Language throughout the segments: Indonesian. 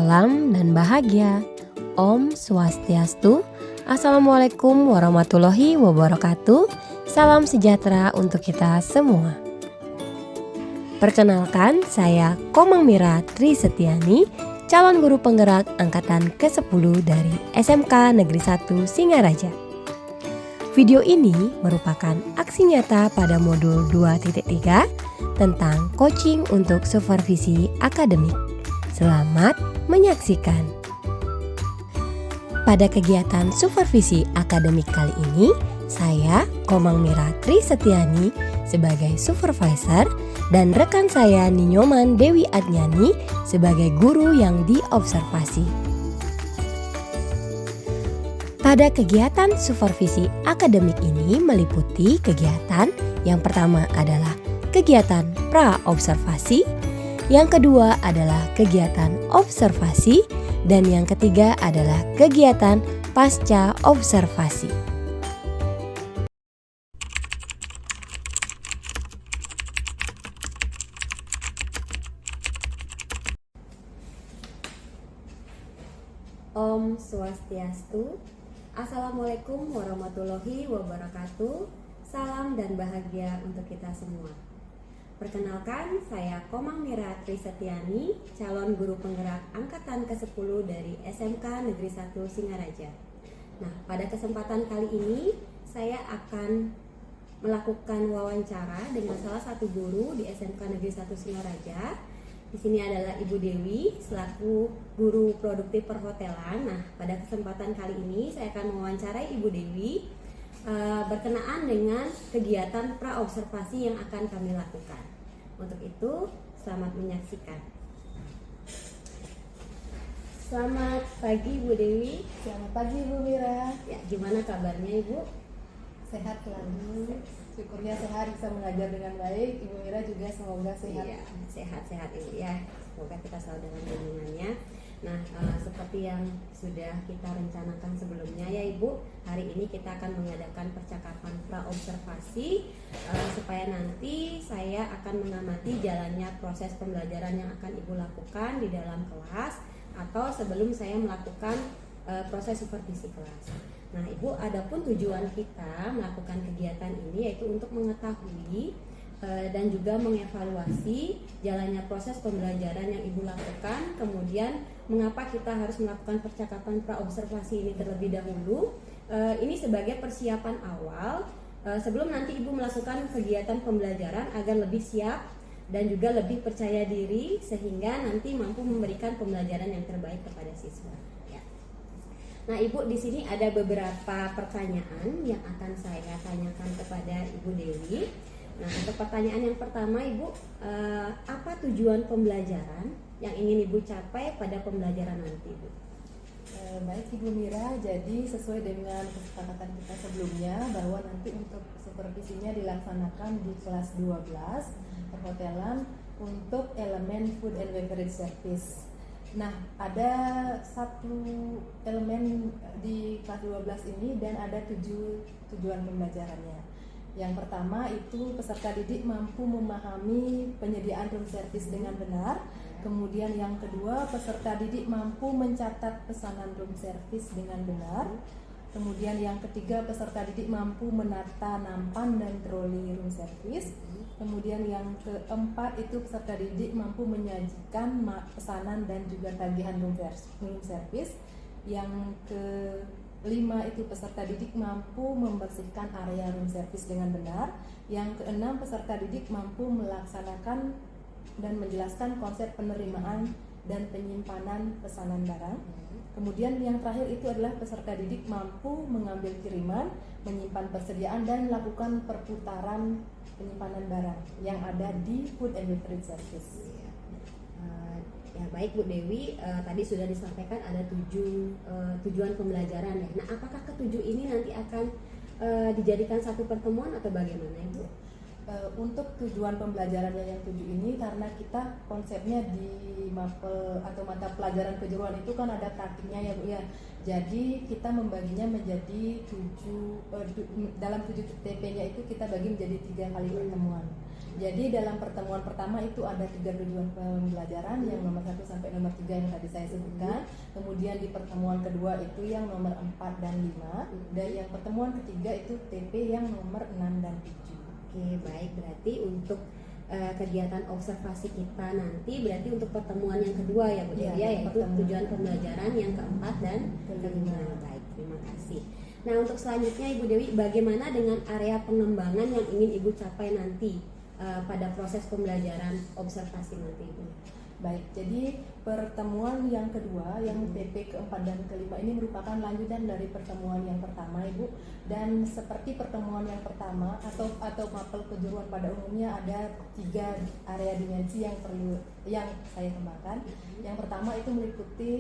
salam dan bahagia. Om Swastiastu. Assalamualaikum warahmatullahi wabarakatuh. Salam sejahtera untuk kita semua. Perkenalkan, saya Komang Mira Tri Setiani, calon guru penggerak angkatan ke-10 dari SMK Negeri 1 Singaraja. Video ini merupakan aksi nyata pada modul 2.3 tentang coaching untuk supervisi akademik. Selamat menyaksikan. Pada kegiatan supervisi akademik kali ini, saya Komang Mira Tri Setiani sebagai supervisor dan rekan saya Ninyoman Dewi Adnyani sebagai guru yang diobservasi. Pada kegiatan supervisi akademik ini meliputi kegiatan yang pertama adalah kegiatan pra-observasi, yang kedua adalah kegiatan observasi, dan yang ketiga adalah kegiatan pasca observasi. Om Swastiastu. Assalamualaikum warahmatullahi wabarakatuh. Salam dan bahagia untuk kita semua. Perkenalkan, saya Komang Mira Tri Setiani, calon guru penggerak angkatan ke-10 dari SMK Negeri 1 Singaraja. Nah, pada kesempatan kali ini saya akan melakukan wawancara dengan salah satu guru di SMK Negeri 1 Singaraja. Di sini adalah Ibu Dewi selaku guru produktif perhotelan. Nah, pada kesempatan kali ini saya akan mewawancarai Ibu Dewi berkenaan dengan kegiatan pra-observasi yang akan kami lakukan. Untuk itu, selamat menyaksikan. Selamat pagi Ibu Dewi. Selamat pagi Ibu Mira. Ya, gimana kabarnya Ibu? Sehat selalu. Syukurnya sehat, bisa mengajar dengan baik. Ibu Mira juga semoga sehat. Iya, sehat-sehat Ibu ya. Semoga kita selalu dalam lindungannya. Nah, seperti yang sudah kita rencanakan sebelumnya ya Ibu, hari ini kita akan mengadakan percakapan pra-observasi supaya nanti saya akan mengamati jalannya proses pembelajaran yang akan Ibu lakukan di dalam kelas atau sebelum saya melakukan proses supervisi kelas. Nah, Ibu, adapun tujuan kita melakukan kegiatan ini yaitu untuk mengetahui dan juga mengevaluasi jalannya proses pembelajaran yang Ibu lakukan, kemudian mengapa kita harus melakukan percakapan pra-observasi ini terlebih dahulu. Ini sebagai persiapan awal sebelum nanti Ibu melakukan kegiatan pembelajaran agar lebih siap dan juga lebih percaya diri sehingga nanti mampu memberikan pembelajaran yang terbaik kepada siswa. Ya. Nah, Ibu, di sini ada beberapa pertanyaan yang akan saya tanyakan kepada Ibu Dewi. Nah, untuk pertanyaan yang pertama, Ibu, apa tujuan pembelajaran yang ingin Ibu capai pada pembelajaran nanti, Ibu? Baik Ibu Mira, jadi sesuai dengan kesepakatan kita sebelumnya bahwa nanti untuk supervisinya dilaksanakan di kelas 12 perhotelan untuk elemen food and beverage service. Nah, ada satu elemen di kelas 12 ini dan ada 7 tujuan pembelajarannya. Yang pertama itu peserta didik mampu memahami penyediaan room service dengan benar. Kemudian yang kedua, peserta didik mampu mencatat pesanan room service dengan benar. Kemudian yang ketiga, peserta didik mampu menata nampan dan troli room service. Kemudian yang keempat itu peserta didik mampu menyajikan pesanan dan juga tagihan room service. Yang kelima itu peserta didik mampu membersihkan area room service dengan benar. Yang keenam, peserta didik mampu melaksanakan dan menjelaskan konsep penerimaan dan penyimpanan pesanan barang. Kemudian yang terakhir itu adalah peserta didik mampu mengambil kiriman, menyimpan persediaan dan melakukan perputaran penyimpanan barang yang ada di food and beverage service. Ya, baik Bu Dewi, tadi sudah disampaikan ada 7 tujuan pembelajaran ya. Nah, apakah ke-7 ini nanti akan dijadikan satu pertemuan atau bagaimana Ibu? untuk tujuan pembelajarannya yang 7 ini, karena kita konsepnya di mapel atau mata pelajaran kejuruan itu kan ada praktiknya ya Bu ya. Jadi kita membaginya menjadi 7 dalam 7 TP-nya itu kita bagi menjadi 3 kali pertemuan. Jadi dalam pertemuan pertama itu ada 3 tujuan pembelajaran, yang nomor 1 sampai nomor 3 yang tadi saya sebutkan. Kemudian di pertemuan kedua itu yang nomor 4 dan 5, dan yang pertemuan ketiga itu TP yang nomor 6 dan 7. Oke, baik, berarti untuk kegiatan observasi kita nanti berarti untuk pertemuan yang kedua ya Bu Iya, Dewi, yaitu pertemuan. tujuan pembelajaran yang keempat dan kelima. Baik, terima kasih. Nah, untuk selanjutnya Ibu Dewi, bagaimana dengan area pengembangan yang ingin Ibu capai nanti pada proses pembelajaran observasi nanti Ibu? Baik, jadi pertemuan yang kedua, yang TP keempat dan kelima ini merupakan lanjutan dari pertemuan yang pertama, Ibu. Dan seperti pertemuan yang pertama atau mapel kejuruan pada umumnya ada 3 area dimensi yang saya kembangkan. Yang pertama itu meliputi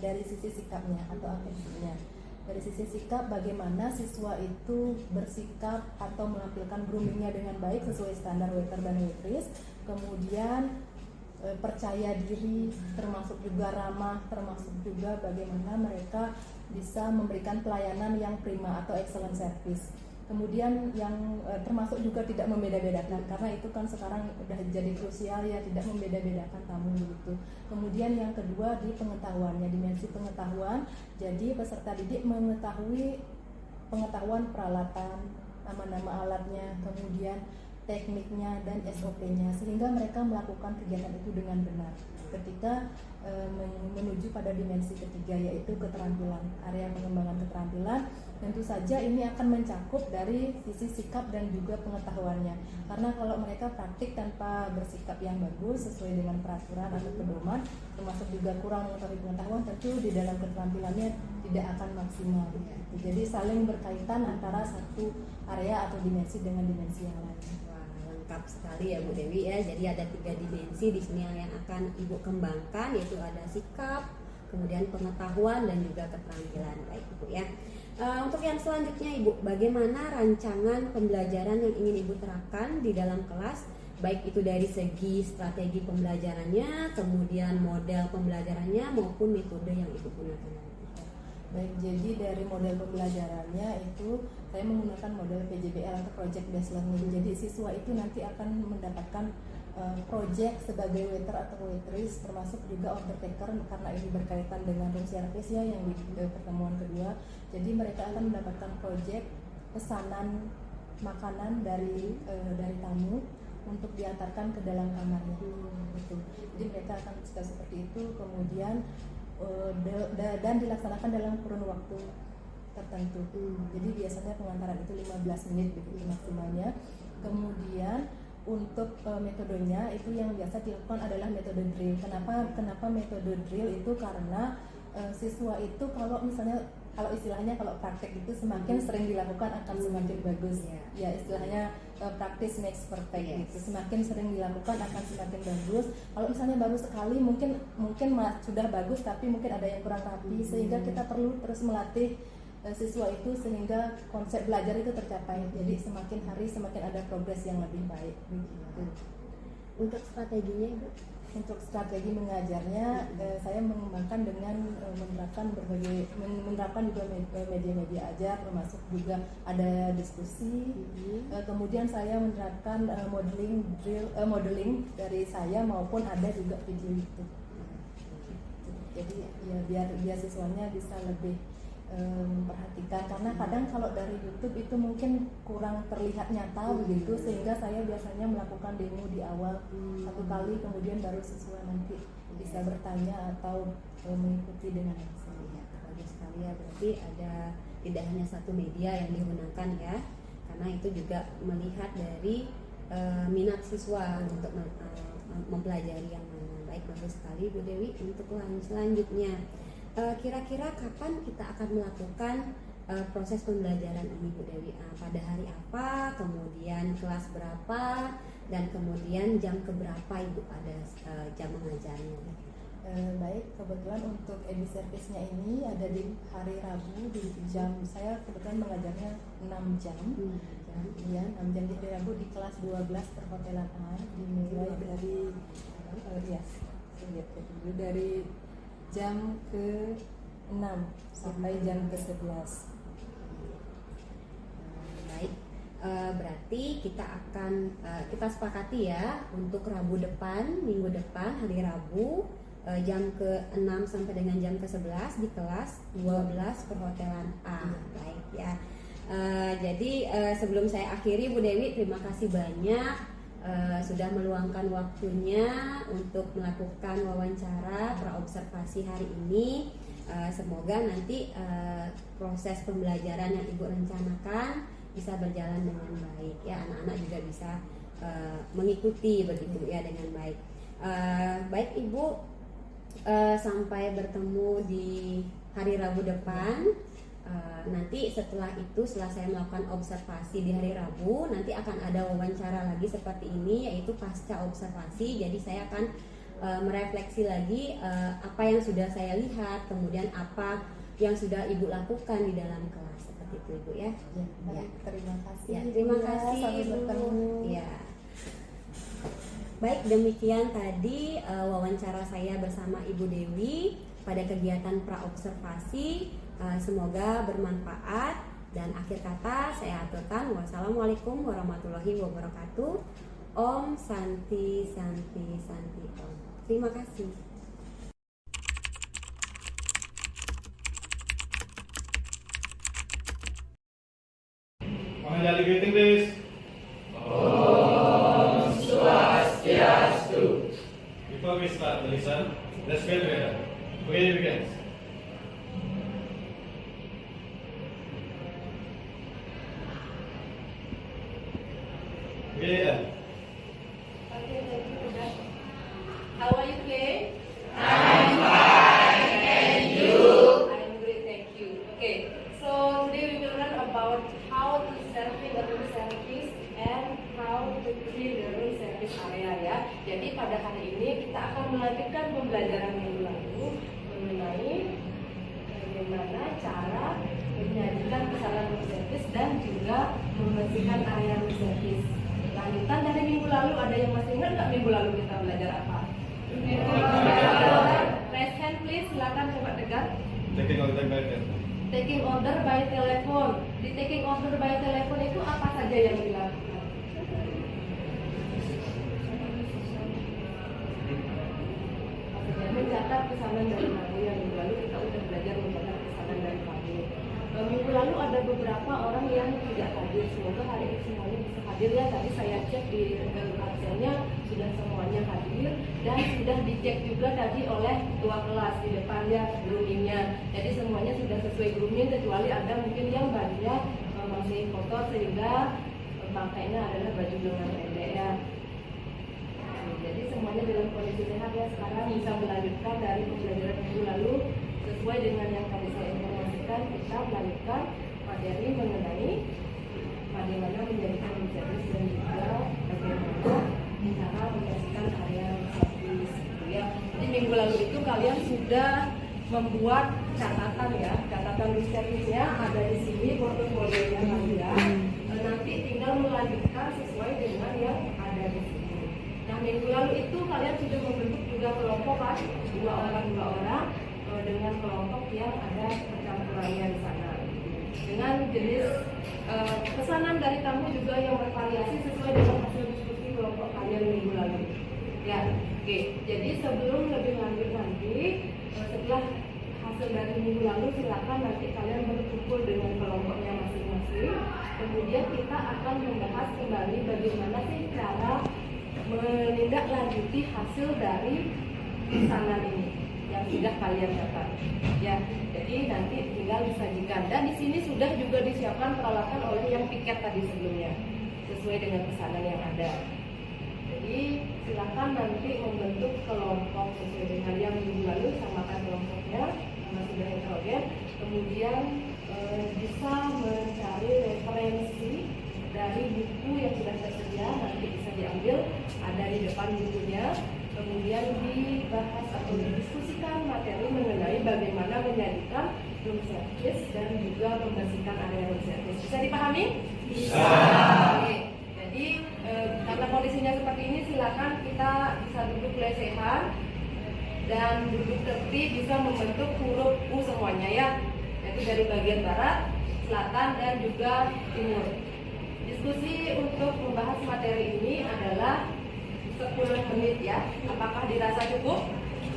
dari sisi sikapnya atau afeksinya. Dari sisi sikap, bagaimana siswa itu bersikap atau menampilkan groomingnya dengan baik sesuai standar waiter dan waitress. Kemudian percaya diri, termasuk juga ramah, termasuk juga bagaimana mereka bisa memberikan pelayanan yang prima atau excellent service. Kemudian yang termasuk juga tidak membeda-bedakan, karena itu kan sekarang udah jadi krusial ya, tidak membeda-bedakan tamu begitu. Kemudian yang kedua di pengetahuannya, dimensi pengetahuan. Jadi peserta didik mengetahui pengetahuan peralatan, nama-nama alatnya, kemudian tekniknya dan SOP-nya, sehingga mereka melakukan kegiatan itu dengan benar. Ketika menuju pada dimensi ketiga, yaitu keterampilan, area pengembangan keterampilan, tentu saja ini akan mencakup dari sisi sikap dan juga pengetahuannya. Karena kalau mereka praktik tanpa bersikap yang bagus sesuai dengan peraturan atau pedoman, termasuk juga kurang mengetahui pengetahuan, tentu di dalam keterampilannya tidak akan maksimal. Jadi saling berkaitan antara satu area atau dimensi dengan dimensi yang lain. Lengkap sekali ya Bu Dewi ya. Jadi ada 3 dimensi di sini yang akan Ibu kembangkan, yaitu ada sikap, kemudian pengetahuan dan juga keterampilan. Baik Ibu ya. Untuk yang selanjutnya Ibu, bagaimana rancangan pembelajaran yang ingin Ibu terapkan di dalam kelas, baik itu dari segi strategi pembelajarannya, kemudian model pembelajarannya maupun metode yang Ibu gunakan. Baik, jadi dari model pembelajarannya itu saya menggunakan model PJBL atau Project Based Learning. Jadi siswa itu nanti akan mendapatkan project sebagai waiter atau waitress, termasuk juga order taker, karena ini berkaitan dengan room service ya yang di pertemuan kedua. Jadi mereka akan mendapatkan project pesanan makanan dari tamu untuk diantarkan ke dalam kamarnya. Gitu. Jadi mereka akan seperti itu, kemudian dan dilaksanakan dalam kurun waktu tertentu. Jadi biasanya pengantaran itu 15 menit begitu maksimalnya. Kemudian untuk metodenya itu yang biasa dilakukan adalah metode drill. Kenapa metode drill itu? Karena siswa itu kalau istilahnya kalau praktek itu semakin sering dilakukan akan semakin bagus. Ya istilahnya practice makes perfect gitu. Semakin sering dilakukan akan semakin bagus. Kalau misalnya baru sekali mungkin sudah bagus, tapi mungkin ada yang kurang rapi, sehingga kita perlu terus melatih siswa itu sehingga konsep belajar itu tercapai. Jadi semakin hari semakin ada progres yang lebih baik begitu. Untuk strateginya Ibu? Untuk strategi mengajarnya, saya mengembangkan dengan menerapkan juga media-media ajar, termasuk juga ada diskusi. Kemudian saya menerapkan modeling dari saya maupun ada juga video YouTube. Jadi ya biar siswanya bisa lebih memperhatikan, karena kadang kalau dari YouTube itu mungkin kurang terlihat nyata begitu, sehingga saya biasanya melakukan demo di awal 1 kali, kemudian baru siswa nanti bisa bertanya atau mengikuti dengan langsung. Bagus sekali ya, berarti ada tidak hanya satu media yang digunakan ya, karena itu juga melihat dari minat siswa untuk mempelajari yang mana. Baik, bagus sekali Bu Dewi. Untuk selanjutnya, kira-kira kapan kita akan melakukan proses pembelajaran ini Bu Dewi? Pada hari apa, kemudian kelas berapa, dan kemudian jam keberapa Ibu ada jam mengajarnya? Baik, kebetulan untuk EBI servisnya ini ada di hari Rabu di jam, saya kebetulan mengajarnya 6 jam. Ya, 6 jam di hari Rabu di kelas 12 perhotelan A, dimulai dari saya lihat dulu, dari jam ke-6 sampai jam ke-11. Baik, berarti kita akan kita sepakati ya untuk Rabu depan, minggu depan, hari Rabu jam ke-6 sampai dengan jam ke-11 di kelas 12 perhotelan A. Baik ya. Jadi sebelum saya akhiri, Bu Dewi, terima kasih banyak sudah meluangkan waktunya untuk melakukan wawancara praobservasi hari ini. Semoga nanti proses pembelajaran yang Ibu rencanakan bisa berjalan dengan baik ya, anak-anak juga bisa mengikuti begitu ya dengan baik. Baik Ibu, sampai bertemu di hari Rabu depan. Nanti setelah itu, setelah saya melakukan observasi di hari Rabu, nanti akan ada wawancara lagi seperti ini, yaitu pasca observasi. Jadi saya akan merefleksi lagi apa yang sudah saya lihat, kemudian apa yang sudah Ibu lakukan di dalam kelas, seperti itu Ibu ya. Ya, terima kasih. Ya, terima kasih sampai Ibu. bertemu. Ya. Baik, demikian tadi wawancara saya bersama Ibu Dewi pada kegiatan praobservasi. Semoga bermanfaat, dan akhir kata saya aturkan wassalamualaikum warahmatullahi wabarakatuh. Om Santi Santi Santi Om. Terima kasih. Mahajali greeting please. Om Swastiastu. Before we start the lesson, let's pray together. Okay, it begins. Okay, How are you today? I'm fine, and you? I'm great, thank you. Okay, so today we will learn about how to serving a room service and how to clean the room service area ya. Jadi pada hari ini kita akan melanjutkan pembelajaran minggu lalu mengenai bagaimana cara menyajikan kesalahan room service dan juga membersihkan area room service. Lanjutan dari minggu lalu, ada yang masih ingat nggak minggu lalu kita belajar apa? Raise hand please, silakan coba tegak. Taking all the time. Taking order by telephone. Di taking order by telephone itu apa saja yang dilakukan? Maksudnya mencatat pesanan dari kamu. Yang minggu lalu kita udah belajar mencatat pesanan dari kamu. Minggu lalu ada beberapa orang yang tidak hadir. Semoga hari ini semuanya bisa hadir ya. Tadi saya cek di absennya sudah semuanya hadir, dan sudah dicek juga tadi oleh ketua kelas di depannya groomingnya. Jadi semuanya sudah sesuai grooming, kecuali ada mungkin yang bajunya masih kotor sehingga pakainya adalah baju lengan pendek ya. Jadi semuanya dalam kondisi sehat ya. Sekarang bisa melanjutkan dari pembelajaran minggu lalu sesuai dengan yang tadi saya informasikan. Kita melanjutkan materi mengenai bagaimana menjadikan service dan juga bagaimana cara membersihkan area service gitu ya. Jadi minggu lalu itu kalian sudah membuat catatan ya, catatan service-nya ada di sini, portofolionya kalian. Nanti tinggal melanjutkan sesuai dengan yang ada di sini. Nah minggu lalu itu kalian sudah membentuk juga kelompok kan, dua orang dengan kelompok yang ada percampurannya di sana. Dengan jenis pesanan dari tamu juga yang bervariasi sesuai dengan hasil diskusi kelompok kalian minggu lalu. Ya, oke. Jadi sebelum lebih lanjut nanti, setelah hasil dari minggu lalu, silakan nanti kalian berkumpul dengan kelompoknya masing-masing. Kemudian kita akan membahas kembali bagaimana sih cara menindaklanjuti hasil dari pesanan ini yang sudah kalian dapat. Ya, jadi nanti tinggal disajikan. Dan di sini sudah juga disiapkan peralatan oleh yang piket tadi sebelumnya, sesuai dengan pesanan yang ada. Jadi silakan nanti membentuk kelompok sesuai dengan yang minggu lalu, samakan kelompoknya sama sudah heterogen. Kemudian bisa mencari referensi dari buku yang sudah tersedia, nanti bisa diambil, ada di depan bukunya. Kemudian dibahas atau didiskusikan materi mengenai bagaimana menyajikan room service dan juga membersihkan area room service. Bisa dipahami? Bisa. Oke. Jadi karena kondisinya seperti ini, silakan kita bisa duduk lesehan dan duduk tertib, bisa membentuk huruf U semuanya ya. Yaitu dari bagian barat, selatan dan juga timur. Diskusi untuk membahas materi ini adalah 10 menit ya. Apakah dirasa cukup?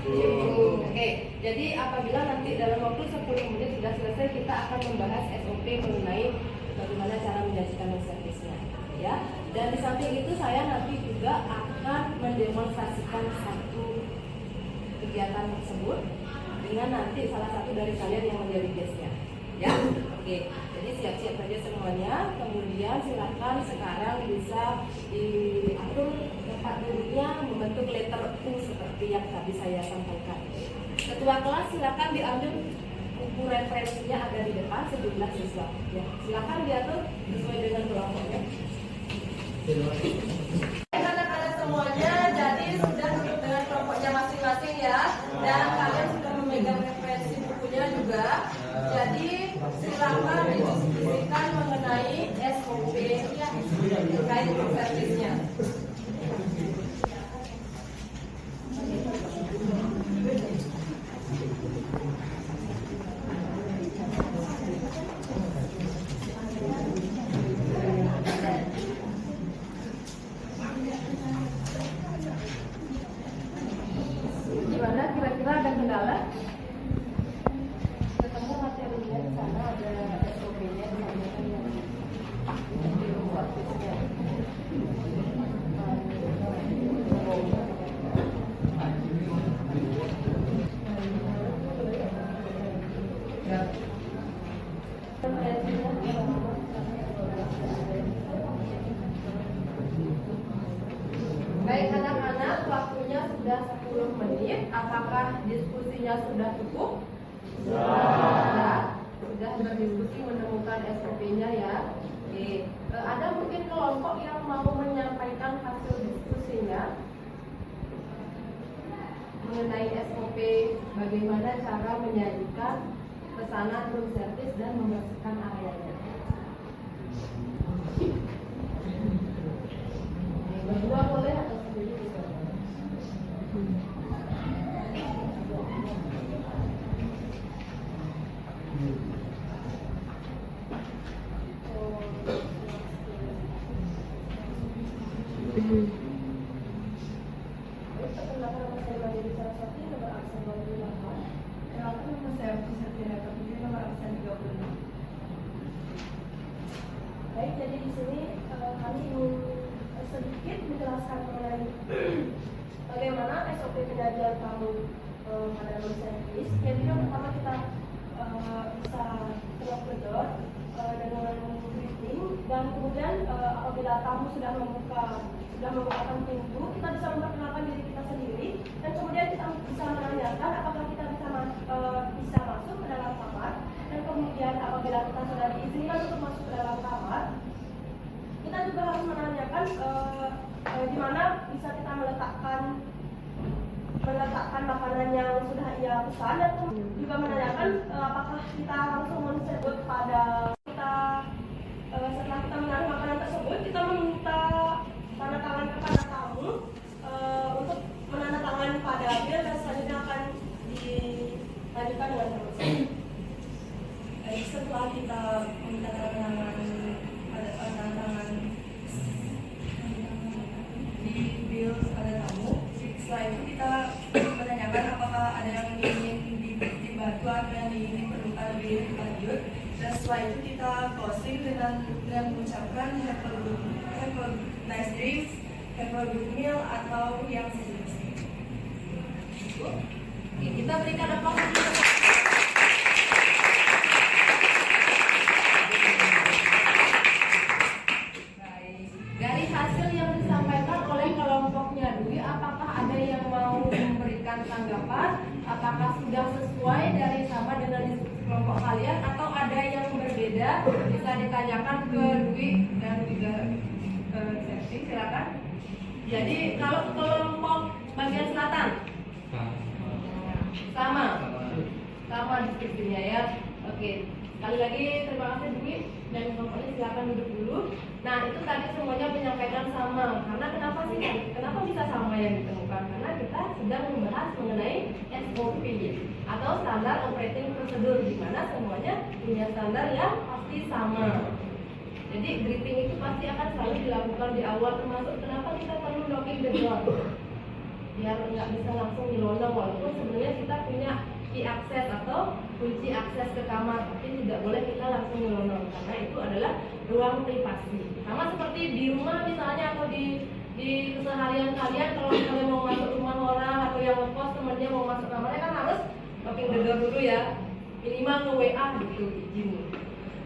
Cukup. Oke. Jadi apabila nanti dalam waktu 10 menit sudah selesai, kita akan membahas SOP mengenai bagaimana cara menyajikan servisnya ya. Dan di samping itu saya nanti juga akan mendemonstrasikan satu kegiatan tersebut dengan nanti salah satu dari kalian yang menjadi guestnya ya. Oke. Jadi siap-siap saja semuanya. Kemudian silakan sekarang bisa diatur tempat duduknya membentuk letter U seperti yang tadi saya sampaikan. Ketua kelas silakan diambil buku referensinya ada di depan sejumlah siswa. Ya, silakan diatur sesuai dengan kelompoknya. Anak-anak semuanya jadi sudah duduk dengan kelompoknya masing-masing ya, dan kalian sudah memegang referensi bukunya juga. Jadi silakan didiskusikan mengenai SOP terkait servisnya. Gimana kira-kira, ada kendala? Ketemu materinya di sana, ada SOP-nya di sana yang dibuat servisnya. Baik anak-anak, waktunya sudah 10 menit. Apakah diskusinya sudah cukup? Sudah berdiskusi menemukan SOP-nya ya. Oke. Ada mungkin kelompok yang mau menyampaikan hasil diskusinya mengenai SOP bagaimana cara menyajikan pesanan room service dan membersihkan areanya. Berdua boleh atau sendiri bisa? Baik, jadi di sini kami ingin sedikit menjelaskan mengenai bagaimana SOP penyajian tamu pada room service. Jadi yang pertama kita bisa knock the door dengan greeting, dan kemudian apabila tamu sudah membukakan pintu, kita bisa memperkenalkan diri kita sendiri, dan kemudian kita bisa menanyakan apakah kita bisa masuk ke dalam kamar, dan kemudian apabila kita sudah diizinkan untuk masuk ke dalam kamar, kita juga harus menanyakan di mana bisa kita meletakkan makanan yang sudah ia pesan, dan juga menanyakan apakah kita langsung menyebut pada kita setelah kita menaruh makanan tersebut, kita meminta tanda tangan kepada tamu untuk menandatangani pada bil, dan selanjutnya akan dilanjutkan dengan proses. Setelah kita meminta tanda tangan di bil pada tamu, setelah itu kita menanyakan apakah ada yang ingin dibantu atau yang ingin diperlukan lebih lanjut, dan setelah itu kita closing dengan mengucapkan have a nice dreams, have a good meal, atau yang sejenisnya. Oke, kita berikan aplaus. Dari hasil yang disampaikan oleh kelompoknya Dwi, apakah ada yang mau memberikan tanggapan? Apakah sudah sesuai dari sama dengan diskusi kelompok kalian, atau ada yang berbeda? Bisa ditanyakan ke Dwi dan juga ke Septi, silakan. Jadi kalau kelompok bagian Sama deskripsinya ya. Oke, sekali lagi terima kasih Dwi dan kelompoknya silakan duduk dulu. Nah itu tadi semuanya menyampaikan sama. Karena kenapa bisa sama yang ditemukan? Karena kita sedang membahas mengenai SOP atau standar operating procedure, di mana semuanya punya standar yang pasti sama. Jadi greeting itu pasti akan selalu dilakukan di awal, termasuk kenapa kita perlu locking the door, biar nggak bisa langsung nyelonong, walaupun sebenarnya kita punya key access atau kunci akses ke kamar, tapi tidak boleh kita langsung nyelonong karena itu adalah ruang privasi. Sama seperti di rumah misalnya atau di keseharian kalian, kalau misalnya mau masuk rumah orang atau yang ngekos temannya mau masuk kamarnya kan harus locking the door dulu ya, minimal nge-WA gitu izin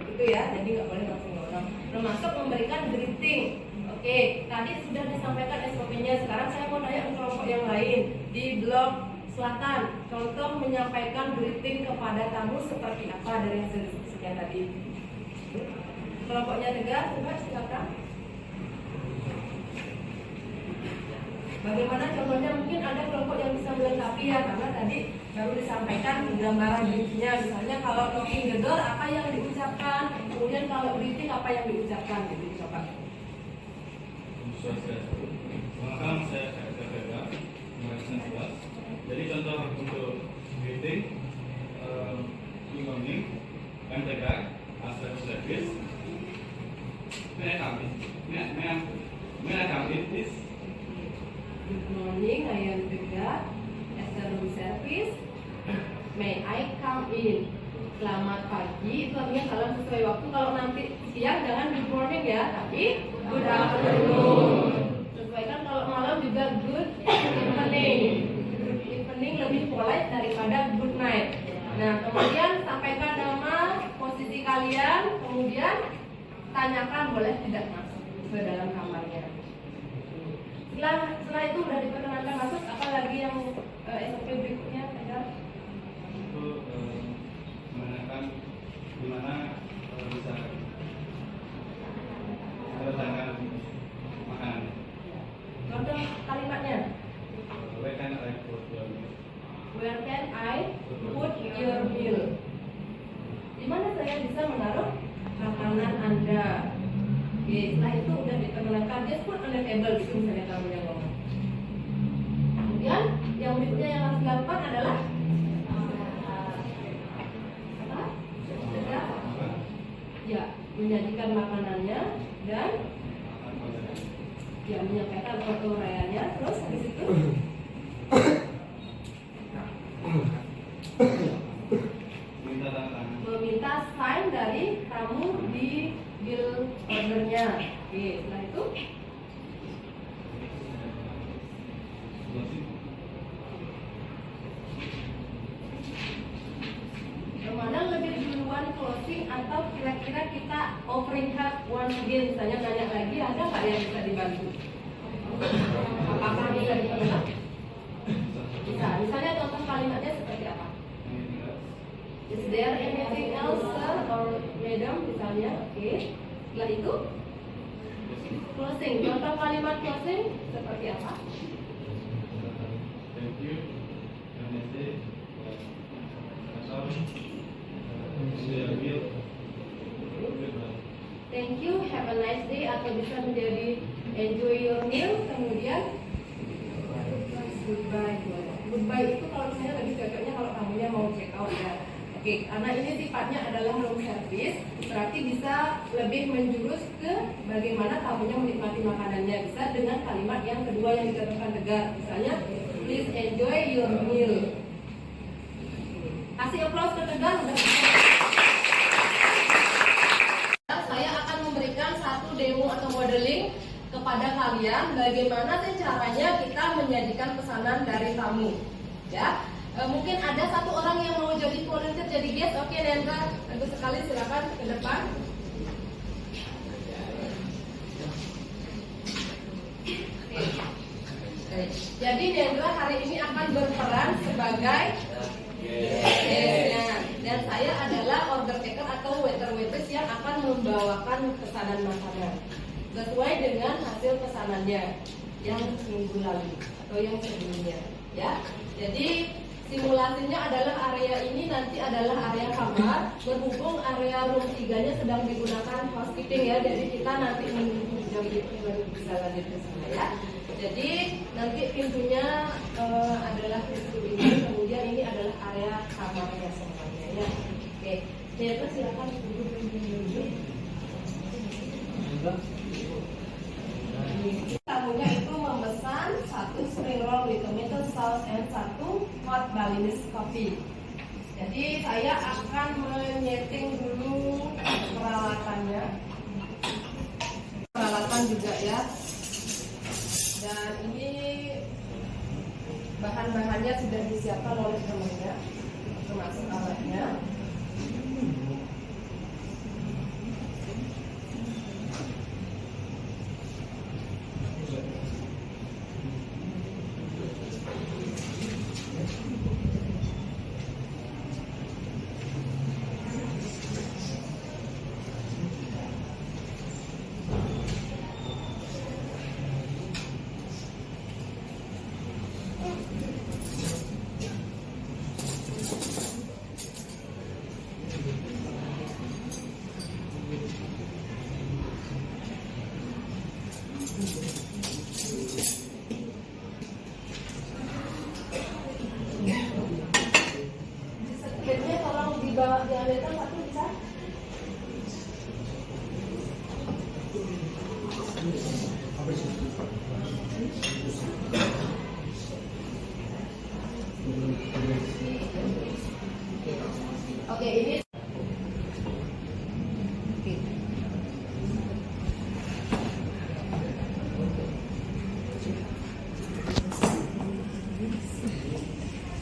itu ya, jadi nggak boleh langsung nyelonong. Termasuk memberikan greeting. Oke, tadi sudah disampaikan SOP-nya. Sekarang saya mau tanya ke kelompok yang lain di blok selatan. Contoh menyampaikan greeting kepada tamu seperti apa dari hasil diskusinya tadi. Kelompoknya Tegar, coba silakan. Bagaimana contohnya? Mungkin ada kelompok yang bisa melengkapi ya, karena tadi baru disampaikan gambaran greetingnya. Misalnya kalau knocking the door apa yang diucapkan, kemudian kalau greeting apa yang diucapkan, gitu coba. Malam saya Tegar, mengajukan tugas. Jadi contoh untuk greeting, good morning, I'm Tegar, after service. May I come in, please? Good morning, I am Tegar, as a room service. May I come in? Selamat pagi, itu artinya salam sesuai waktu. Kalau nanti siang jangan good morning ya, tapi good afternoon. Sesuaikan kalau malam juga good evening. Good evening lebih polite daripada good night. Nah, kemudian sampaikan nama, posisi kalian, kemudian tanyakan boleh tidak masuk ke dalam kamarnya. Setelah itu udah diperkenankan masuk, apa lagi yang SOP berikutnya? Itu menanyakan gimana bisa meletakkan makanan. Contoh kalimatnya. Where can I put your meal? Where can I put your meal? Di mana saya bisa menaruh makanan Anda? Oke, setelah itu udah diperkenalkan, just put on the table gitu misalnya kamu yang ngomong. Kemudian yang berikutnya yang harus dilakukan adalah apa? Ya, menyajikan makanannya dan ya menyampaikan uraiannya. Terus habis itu Minta tanda tangan. meminta sign dari tamu di bill ordernya. Oke, setelah itu kemana lebih duluan closing atau kira-kira kita offering help once again, misalnya nanya lagi ada nggak yang bisa dibantu? Apakah bisa dibantu? Bisa. Misalnya contoh kalimatnya seperti apa? Is there anything else, sir or madam? Misalnya, oke. Setelah itu closing. Contoh kalimat closing seperti apa? Thank you. Thank you, have a nice day, atau bisa menjadi enjoy your meal, kemudian goodbye. Goodbye itu kalau misalnya lebih cocoknya kalau tamunya mau check out ya. Oke, karena ini sifatnya adalah room service, berarti bisa lebih menjurus ke bagaimana tamunya menikmati makanannya. Bisa dengan kalimat yang kedua yang dikatakan Tegar, misalnya please enjoy your meal. Kasih applause ke Tegar. Saya akan memberikan satu demo atau modeling kepada kalian bagaimana sih caranya kita menyajikan pesanan dari tamu. Ya, mungkin ada satu orang yang mau jadi volunteer, jadi guest. Oke, Nendra, bagus sekali, silakan ke depan. Jadi Nendra hari ini akan berperan sebagai guest-nya, dan saya adalah order taker atau waiter-waitress yang akan membawakan pesanan makanan sesuai dengan hasil pesanannya yang minggu lalu atau yang sebelumnya. Ya, jadi Simulasinya adalah area ini nanti adalah area kamar, berhubung area room 3-nya sedang digunakan housekeeping ya, jadi kita nanti menunggu jam itu baru bisa lanjut ke sana ya. Jadi nanti pintunya adalah pintu ini, kemudian ini adalah area kamarnya semuanya ya. Oke, jadi silakan duduk dulu. Tamunya itu memesan 1 spring roll with tomato sauce and 1 hot Balinese coffee. Jadi saya akan menyeting dulu peralatannya, peralatan juga ya. Dan ini bahan-bahannya sudah disiapkan oleh temannya, termasuk alatnya. Sebenarnya tolong diambilkan satu bisa. Oke, ini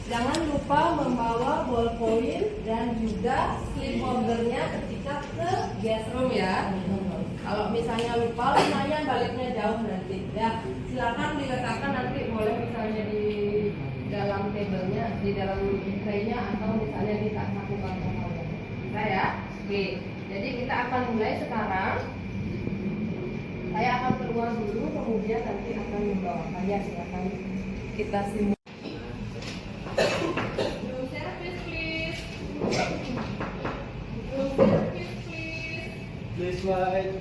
jangan lupa membawa ballpoint dan juga slip ordernya ketika ke guest room ya. Kalau misalnya lupa, lumayan baliknya jauh nanti ya. Silakan diletakkan nanti, boleh misalnya di dalam tabelnya, di dalam tray-nya, atau misalnya di saku kantongnya. Bisa ya? Oke. Jadi kita akan mulai sekarang. Saya akan keluar dulu, kemudian nanti akan membawakan ya. Silakan kita simulasi. Room service please. Room service please. Please slide.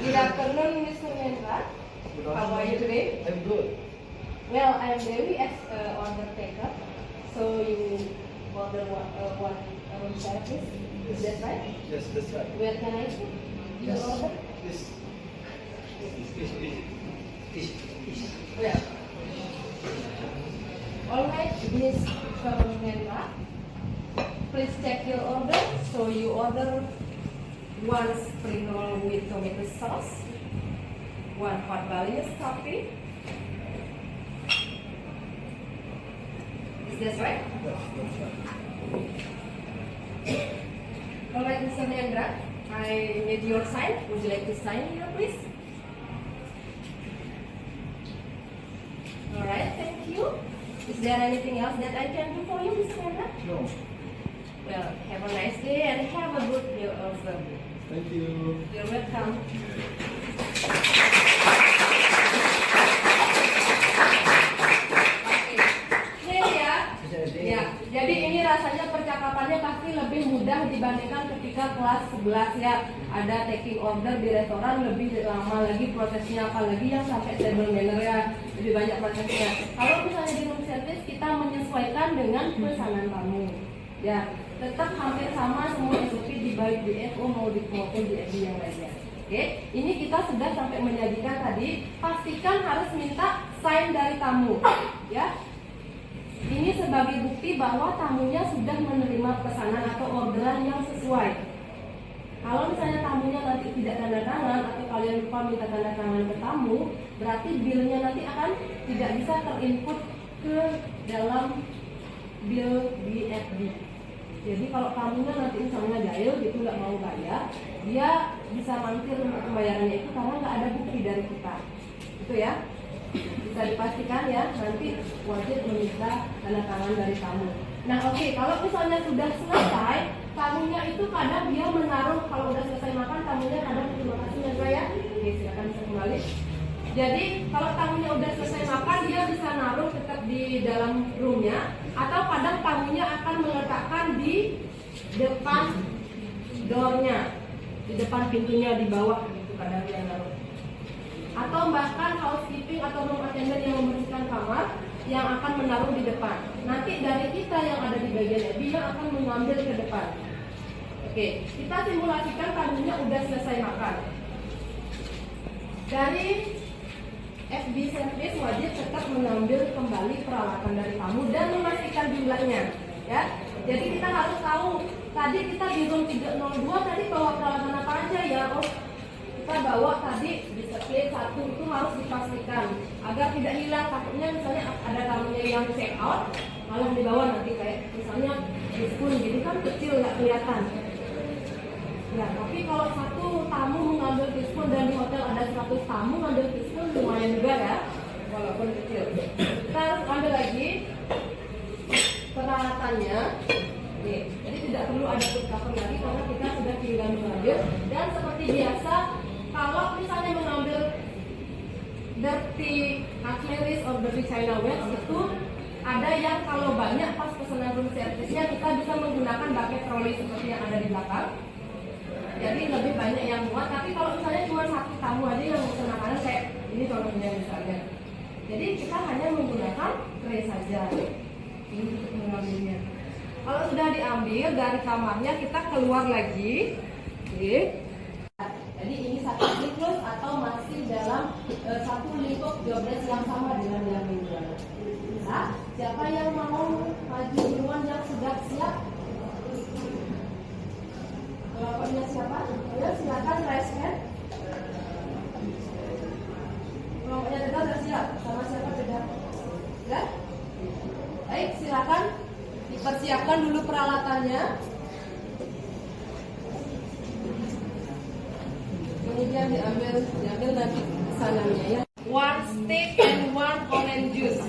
Good afternoon, Mr. Mendra. How are you today? I'm good. Well, I am Dewi as order taker. So you order one room service. Is that right? Yes, that's right. Where can I see your Yes. order? Well, all right, Mr. Mendra. Please check your order. So you order 1 spring roll with tomato sauce, 1 hot Balinese coffee. Is that right? All right, Mr. Mendra, I need your sign. Would you like to sign here, please? All right, thank you. Is there anything else that I can do for you, Mr. Mendra? No. Well, have a nice day and have a good day also. Thank you. You're welcome. Oke. Ini ya. Ya, jadi ini rasanya percakapannya pasti lebih mudah dibandingkan ketika kelas 11 ya. Ada taking order di restoran lebih lama lagi prosesnya, apalagi yang sampai table manner ya, lebih banyak prosesnya. Kalau misalnya di room service kita menyesuaikan dengan pesanan tamu. Ya, tetap hampir sama semua SOP di baik di FO maupun di FD yang lainnya. Oke, ini kita sudah sampai menyajikan tadi. Pastikan harus minta sign dari tamu, ya. Ini sebagai bukti bahwa tamunya sudah menerima pesanan atau orderan yang sesuai. Kalau misalnya tamunya nanti tidak tanda tangan atau kalian lupa minta tanda tangan ke tamu, berarti billnya nanti akan tidak bisa terinput ke dalam bill di FD. Jadi kalau tamunya nanti misalnya jahil gitu nggak mau bayar, dia bisa mangkir untuk pembayarannya itu karena nggak ada bukti dari kita. Itu ya, bisa dipastikan ya, nanti wajib meminta tanda tangan dari tamu. Nah oke, kalau misalnya sudah selesai, tamunya itu kadang dia menaruh, kalau udah selesai makan, tamunya kadang terima kasih ya. Oke, silakan bisa kembali. Jadi kalau tamunya udah selesai makan, dia bisa naruh tetap di dalam roomnya, atau kadang tamunya akan meletakkan di depan doornya, di depan pintunya di bawah gitu kadang dia naruh. Atau bahkan housekeeping atau room attendant yang membersihkan kamar yang akan menaruh di depan. Nanti dari kita yang ada di bagian lobby yang akan mengambil ke depan. Oke, kita simulasikan tamunya udah selesai makan. Dari FB service wajib tetap mengambil kembali peralatan dari tamu dan memastikan jumlahnya, ya. Jadi kita harus tahu tadi kita di room 302 tadi bawa peralatan apa aja ya. Oh, kita bawa tadi display 1 itu harus dipastikan agar tidak hilang. Takutnya misalnya ada tamunya yang check out malah dibawa nanti kayak misalnya spoon jadi kan kecil nggak kelihatan. Ya, tapi kalau satu tamu mengambil teaspoon dan di hotel ada 100 tamu ngambil teaspoon lumayan juga ya, walaupun kecil. Kita harus ambil lagi peralatannya. Nih, jadi tidak perlu ada food cover lagi karena kita sudah tinggal mengambil. Dan seperti biasa, kalau misalnya mengambil dirty cutlery or dirty chinaware itu ada yang kalau banyak pas pesanan room service-nya kita bisa menggunakan bucket trolley seperti yang ada di belakang. Jadi lebih banyak yang muat. Tapi kalau misalnya cuma satu tamu aja yang pesan makanan kayak ini contohnya misalnya. Jadi kita hanya menggunakan tray saja ini untuk mengambilnya. Kalau sudah diambil dari kamarnya kita keluar lagi. Oke. Jadi ini satu siklus atau masih dalam satu lingkup job desk yang sama dengan yang mingguan. Nah, siapa yang mau maju duluan yang sudah siap? Kelompoknya siapa? Ayo silakan raise hand. Kelompoknya Dedal sudah siap. Sama siapa Dedal? Ya? Baik, silakan dipersiapkan dulu peralatannya. Kemudian diambil nanti pesanannya ya. 1 steak and 1 orange juice.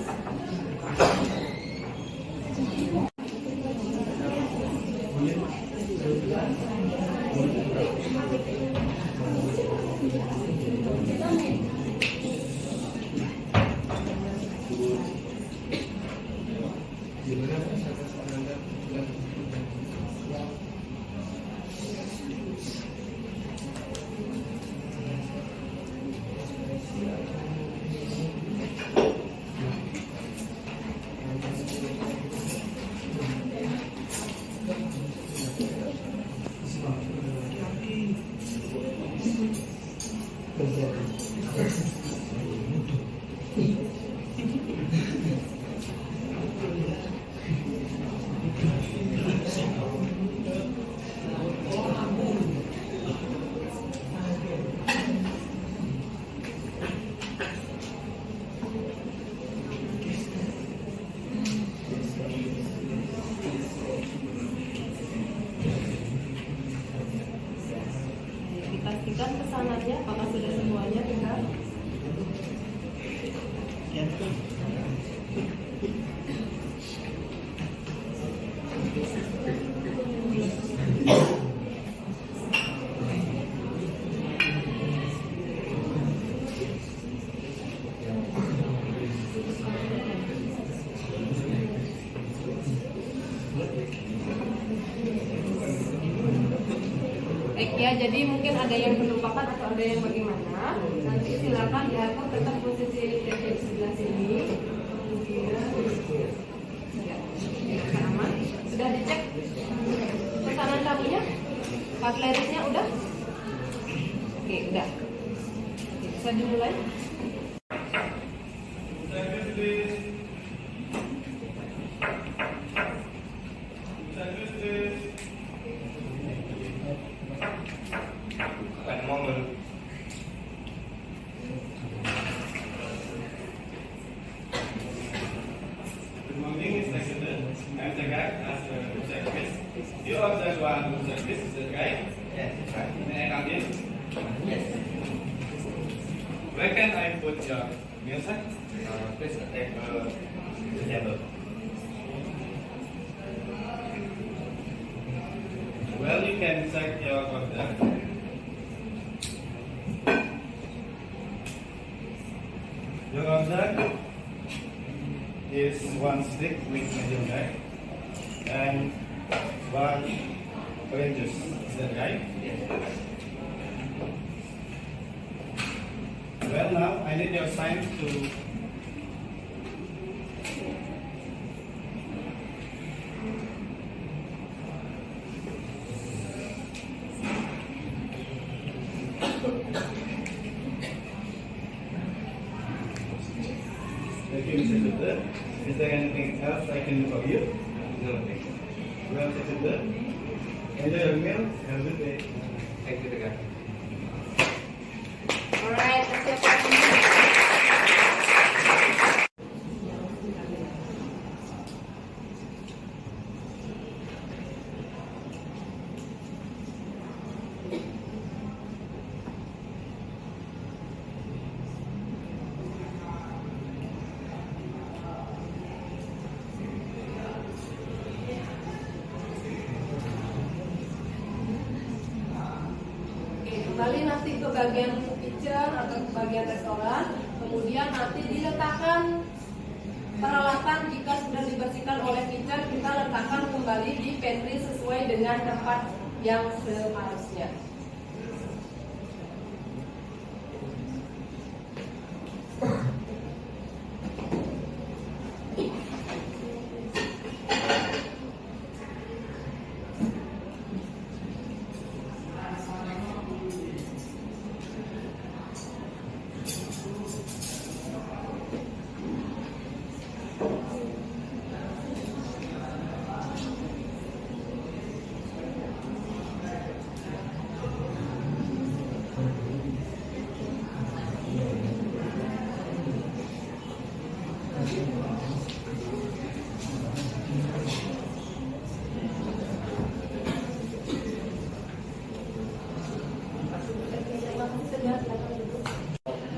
Pastikan pesanannya apakah sudah semuanya benar. Baik ya, jadi mungkin ada yang terlupakan atau ada yang bagaimana. Nanti silakan diatur tetap posisi TP di sebelah sini. Ya, aman. Sudah dicek pesanan tamunya? Cutlery-nya udah? Oke, udah. Oke, bisa dimulai. I'm the guy as the service. You observe one service, is that right? Yes, right. May I come in? Yes. Where can I put your music? Please take the table. can check your order. Your order is 1 stick with medium rare and 1 orange juice. Is that right? Well, now I need your sign to thank you, Mr. Tutor. Is there anything else I can do for you? No, thank you. Well, Mr. Tutor, enjoy your meal. Have a good day. Thank you, Tegar. Alright, persiapan. Kembali nanti ke bagian kitchen atau ke bagian restoran, kemudian nanti diletakkan peralatan. Jika sudah dibersihkan oleh kitchen, kita letakkan kembali di pantry sesuai dengan tempat yang seharusnya.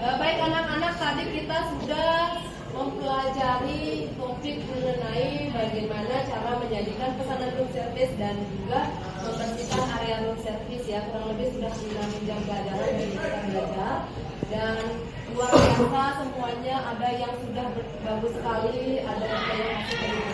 Baik anak-anak, tadi kita sudah mempelajari topik mengenai bagaimana cara menyajikan pesanan room service dan juga membersihkan area room service ya. Kurang lebih sudah 9 jam pelajaran yang kita belajar dan luar biasa semuanya. Ada yang sudah bagus sekali, ada yang masih perlu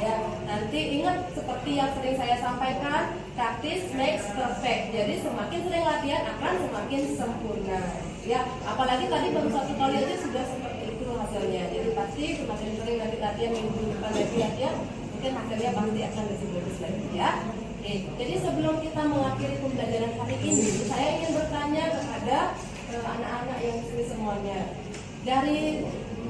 ya. Nanti ingat seperti yang sering saya sampaikan, practice makes perfect. Jadi semakin sering latihan akan semakin sempurna. Ya, apalagi tadi baru 1 kali aja sudah seperti itu hasilnya. Jadi pasti semakin sering nanti latihan, minggu depan lagi latihan, mungkin hasilnya pasti akan lebih bagus lagi ya. Oke, jadi sebelum kita mengakhiri pembelajaran hari ini, saya ingin bertanya kepada anak-anak yang di sini semuanya. Dari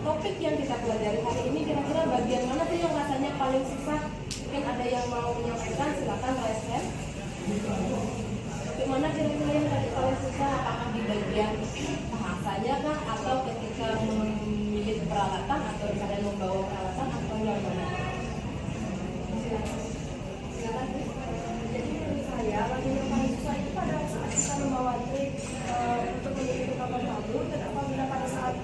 topik yang kita pelajari hari ini, kira-kira bagian mana sih yang rasanya paling susah? Mungkin ada yang mau menyampaikan, silakan raise hand. Mana kira-kira yang paling susah? Apakah di bagian bahasanya kah, atau ketika memilih peralatan, atau kalian membawa peralatan, atau yang mana? Silakan. Jadi menurut saya bagian yang paling susah itu pada saat kita membawa trik untuk memilih kapal tabur, dan apabila pada saat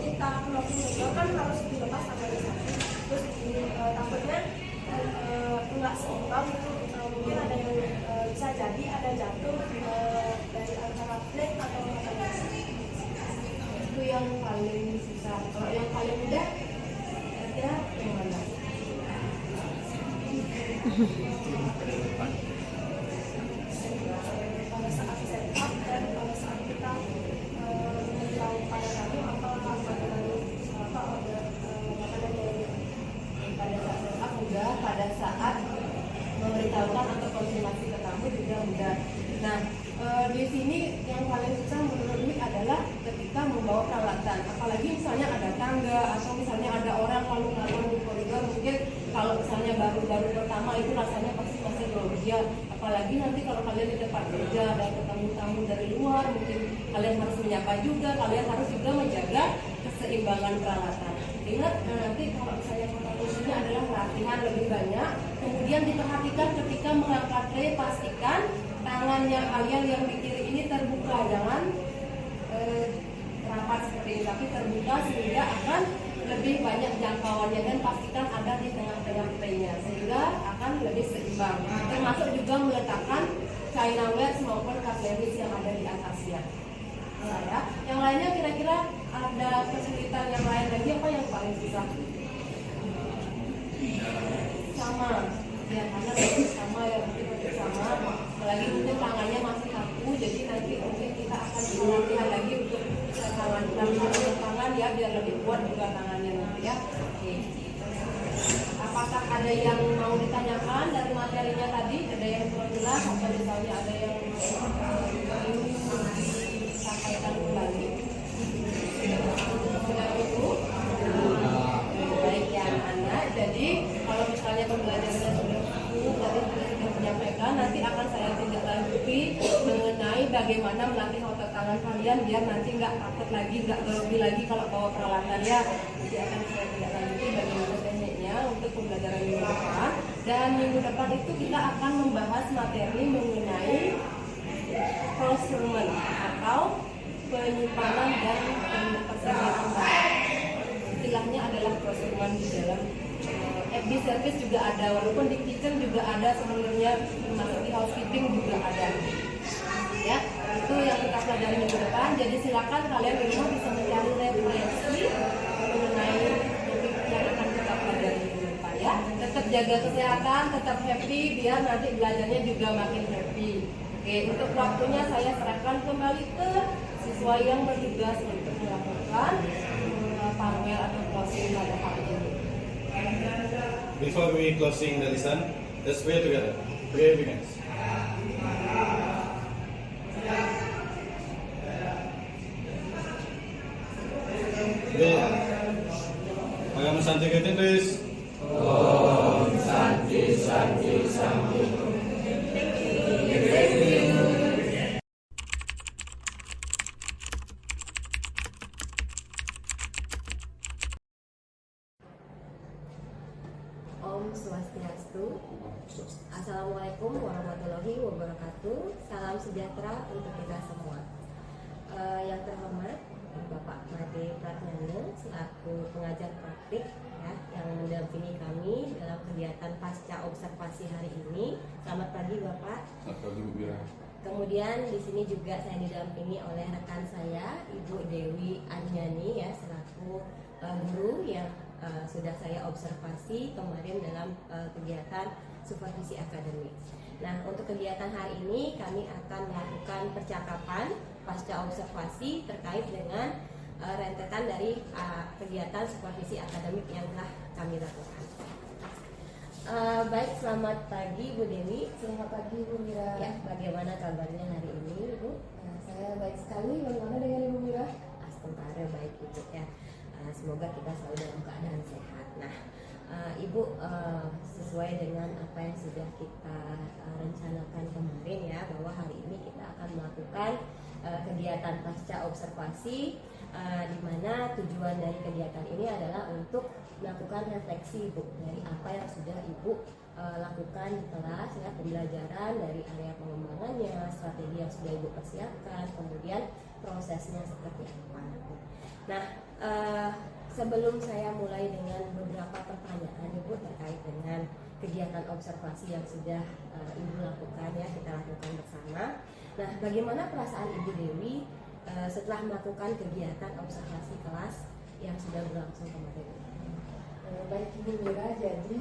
kita melakukan kan harus dilepas sampai di sana. Terus takutnya nggak seimbang itu, mungkin ada yang bisa jadi ada jatuh dari antara plate atau apa. Itu yang paling susah. Kalau yang paling mudah, kira-kira yang mana? Pada saat setup dan pada saat kita memberitahu pada tamu atau makanan order makanan dari Pada saat setup mudah, pada saat memberitahukan atau konfirmasi ke tamu juga mudah. Nah, di sini yang paling susah menurut Umi adalah ketika membawa peralatan. Apalagi misalnya ada tangga atau misalnya ada orang lalu lalang di koridor. Mungkin kalau misalnya baru-baru pertama itu rasanya pasti masih grogi. Apalagi nanti kalau kalian di tempat kerja dan ketemu tamu dari luar, mungkin kalian harus menyapa juga, kalian harus juga menjaga keseimbangan peralatan. Ingat nanti kalau misalnya kata kuncinya adalah latihan lebih banyak. Kemudian diperhatikan ketika mengangkat tray, pastikan tangannya kalian yang di kiri ini terbuka, jangan rapat seperti ini, tapi terbuka sehingga akan lebih banyak jangkauannya, dan pastikan ada di tengah-tengah traynya sehingga akan lebih seimbang. Termasuk juga meletakkan China West maupun Cutleries yang ada di atasnya. Yang lainnya kira-kira ada kesulitan yang lain lagi apa yang paling susah? Sama, ya karena sama ya mungkin sama. Apalagi mungkin tangannya masih kaku, jadi nanti mungkin kita akan latihan lagi untuk tangan ya biar lebih kuat juga tangannya nanti ya. Oke. Apakah ada yang mau ditanyakan dari materinya tadi? Ada yang kurang jelas atau misalnya ada yang ingin disampaikan kembali? Sudah cukup? Baik ya anak-anak. Jadi kalau misalnya pembelajarannya sudah cukup, tadi sudah menyampaikan, nanti akan saya tindak lanjuti mengenai bagaimana melatih otot tangan kalian biar nanti nggak takut lagi, nggak grogi lagi kalau bawa peralatan ya. Jadi akan saya tindak lanjuti bagaimana tekniknya untuk pembelajaran minggu depan. Dan minggu depan itu kita akan membahas materi mengenai procurement atau penyimpanan dan persediaan barang. Istilahnya adalah procurement di dalam FB service juga ada, walaupun di kitchen juga ada sebenarnya, termasuk di housekeeping juga ada. Ya, itu yang kita pelajari minggu depan. Jadi silakan kalian di rumah bisa mencari referensi mengenai topik yang akan kita pelajari minggu depan ya. Tetap jaga kesehatan, tetap happy biar nanti belajarnya juga makin happy. Oke, untuk waktunya saya serahkan kembali ke siswa yang bertugas untuk melakukan panel atau closing pada hari ini. Before we closing the lesson, let's pray together. Pray begins. Okay. Agama Santi Ketin, please. Om Santi Santi Santi. Om Swastiastu. Assalamualaikum warahmatullahi wabarakatuh. Salam sejahtera untuk kita semua. Yang terhormat Bapak Made Pratnyana selaku pengajar praktik ya, yang mendampingi kami dalam kegiatan pasca observasi hari ini. Selamat pagi Bapak. Selamat pagi Bu Mira. Kemudian di sini juga saya didampingi oleh rekan saya Ibu Dewi Anyani ya, selaku guru yang sudah saya observasi kemarin dalam kegiatan supervisi akademik. Nah, untuk kegiatan hari ini kami akan melakukan percakapan pasca observasi terkait dengan rentetan dari kegiatan supervisi akademik yang telah kami lakukan. Baik, selamat pagi Bu Dewi. Selamat pagi Bu Mira. Ya, bagaimana kabarnya hari ini Ibu? Saya baik sekali. Bagaimana dengan Ibu Mira? Astagfirullah, baik Ibu ya. Semoga kita selalu dalam keadaan sehat. Nah, Ibu sesuai dengan apa yang sudah kita rencanakan kemarin ya, bahwa hari ini kita akan melakukan kegiatan pasca observasi, di mana tujuan dari kegiatan ini adalah untuk melakukan refleksi Ibu dari apa yang sudah Ibu lakukan di kelas ya, pembelajaran dari area pengembangannya, strategi yang sudah Ibu persiapkan, kemudian prosesnya seperti apa. Nah, sebelum saya mulai dengan beberapa pertanyaan Ibu terkait dengan kegiatan observasi yang sudah Ibu lakukan ya, kita lakukan bersama. Nah, bagaimana perasaan Ibu Dewi setelah melakukan kegiatan observasi kelas yang sudah berlangsung kemarin? Baik Ibu Mira, jadi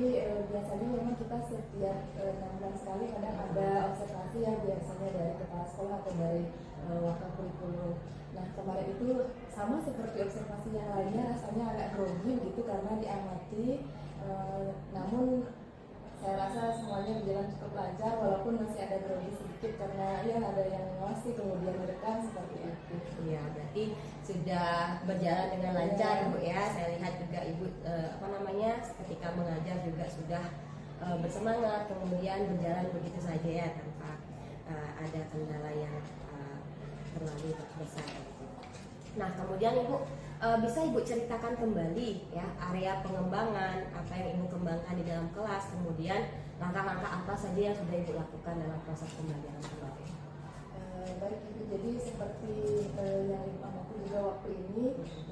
biasanya memang kita setiap 6 bulan sekali kadang ada observasi yang biasanya dari kepala sekolah atau dari wakil kurikulum. Nah, kemarin itu sama seperti observasi yang lainnya, rasanya agak grogi gitu karena diamati, namun saya rasa semuanya berjalan cukup lancar walaupun masih ada grogi sedikit karena ya ada yang ngawasi kemudian merekam seperti itu. Ya, berarti sudah berjalan dengan lancar Ibu ya. Saya lihat juga Ibu ketika mengajar juga sudah bersemangat, kemudian berjalan begitu saja ya tanpa ada kendala yang terlalu besar. Nah, kemudian Ibu bisa Ibu ceritakan kembali ya area pengembangan, apa yang Ibu kembangkan di dalam kelas, kemudian langkah-langkah apa saja yang sudah Ibu lakukan dalam proses pembelajaran kemarin. Baik Ibu, jadi seperti yang Ibu amati juga waktu ini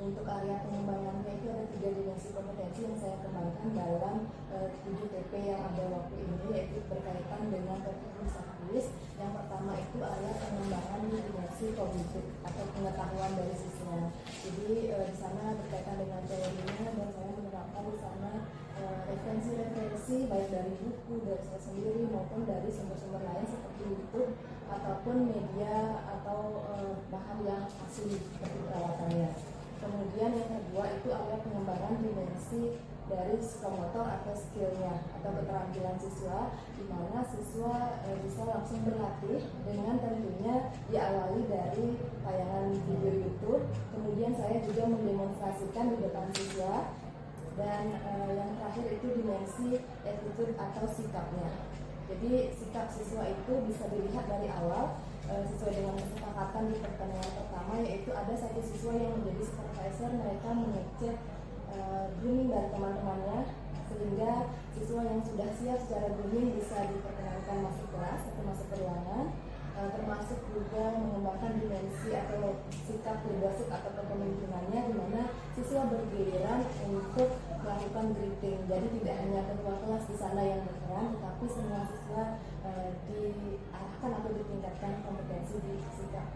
untuk area pengembangannya itu ada 3 dimensi kompetensi yang saya kembangkan dalam 7 TP yang ada waktu ini, yaitu berkaitan dengan topik service. Yang pertama itu adalah pengembangan dimensi kognitif atau pengetahuan dari siswa. Jadi di sana berkaitan dengan teorinya, dan saya menerapkan di sana referensi-referensi baik dari buku, dari saya sendiri maupun dari sumber-sumber lain seperti YouTube ataupun media atau bahan yang asli seperti perawatannya. Kemudian yang kedua itu adalah pengembangan dimensi dari psikomotor atau skillnya atau keterampilan siswa, di mana siswa bisa langsung berlatih dengan tentunya diawali dari tayangan video YouTube. Kemudian saya juga mendemonstrasikan di depan siswa, dan yang terakhir itu dimensi attitude atau sikapnya. Jadi sikap siswa itu bisa dilihat dari awal sesuai dengan kesepakatan di pertemuan pertama, yaitu ada satu siswa yang menjadi supervisor, mereka mengecek grooming dari teman-temannya, sehingga siswa yang sudah siap secara grooming bisa diperkenankan masuk kelas atau masuk ke ruangan, termasuk juga mengembangkan dimensi atau sikap leadership atau kepemimpinannya, di mana siswa bergiliran untuk melakukan greeting. Jadi tidak hanya ketua kelas di sana yang berperan, tetapi semua siswa diarahkan atau ditingkatkan kompetensi di sikap